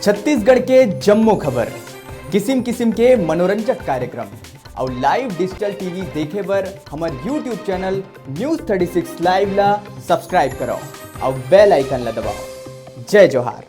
छत्तीसगढ़ के जम्मो खबर, किसिम किसिम के मनोरंजक कार्यक्रम और लाइव डिजिटल टीवी देखे बर हमार यूट्यूब चैनल न्यूज़ 36 लाइव ला सब्सक्राइब करो और बेल आइकन ला दबाओ। जय जोहार।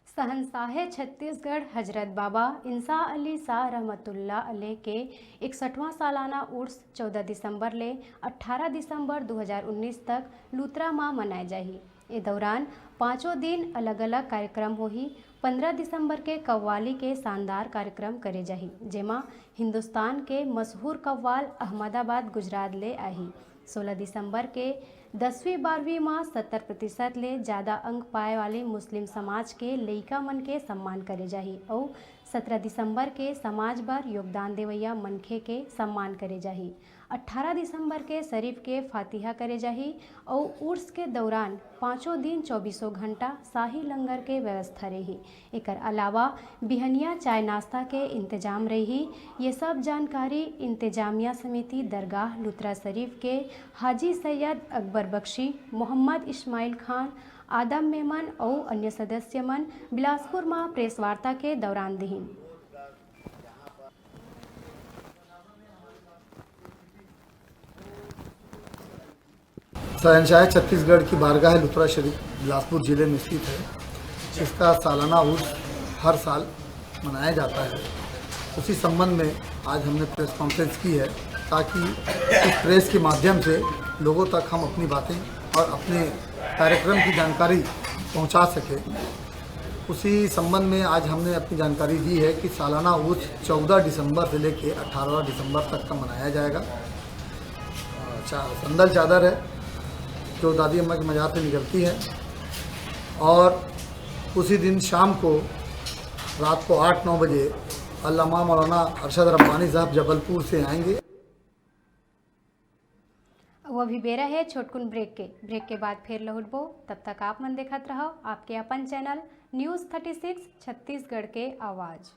शहंशाह छत्तीसगढ़ हजरत बाबा इंसा अली शाह रहमतुल्लाह अलैह के 61वां सालाना उर्स 14 दिसंबर ले 18 दिसंबर 2019 तक लूतरा माह मनाए जाही। ए दौरान 5 दिन अलग अलग कार्यक्रम होही। 15 दिसंबर के कव्वाली के शानदार कार्यक्रम करे जाही, जेमा हिंदुस्तान के मशहूर कव्वाल अहमदाबाद गुजरात ले आही। 16 दिसंबर के 10वीं 12वीं माह 70% ले ज़्यादा अंक पाए वाले मुस्लिम समाज के लइका मन के सम्मान करे जाही और 17 दिसंबर के समाज भर योगदान देवैया मनखे के सम्मान करे जाही। 18 दिसंबर के शरीफ के फातिहा करे जाही और उर्स के दौरान 5 दिन 24 घंटा शाही लंगर के व्यवस्था रही। एकर अलावा बिहनिया चाय नाश्ता के इंतजाम रही। ये सब जानकारी इंतजामिया समिति दरगाह लुतरा शरीफ के हाजी सैयद अकबर बख्शी, मोहम्मद इस्माइल खान, आदम मेमन और अन्य सदस्य मन बिलासपुर में प्रेस वार्ता के दौरान दिहिन। शहंशाह छत्तीसगढ़ की बारगाह लुतरा शरीफ बिलासपुर ज़िले में स्थित है। इसका सालाना उर्स हर साल मनाया जाता है। उसी संबंध में आज हमने प्रेस कॉन्फ्रेंस की है ताकि इस प्रेस के माध्यम से लोगों तक हम अपनी बातें और अपने कार्यक्रम की जानकारी पहुंचा सकें। उसी संबंध में आज हमने अपनी जानकारी दी है कि सालाना उर्स 14 दिसंबर से लेकर 18 दिसंबर तक का मनाया जाएगा। संदल चादर है जो दादी अम्मा की मज़ार से निकलती है और उसी दिन शाम को रात को 8-9 बजे अल्लामा मौलाना अरशद रब्बानी साहब जबलपुर से आएंगे। वो भी बेरा है छोटकुन ब्रेक के बाद फिर लौटबो। तब तक आप मन देखत रहो आपके अपन चैनल न्यूज़ 36 छत्तीसगढ़ के आवाज़।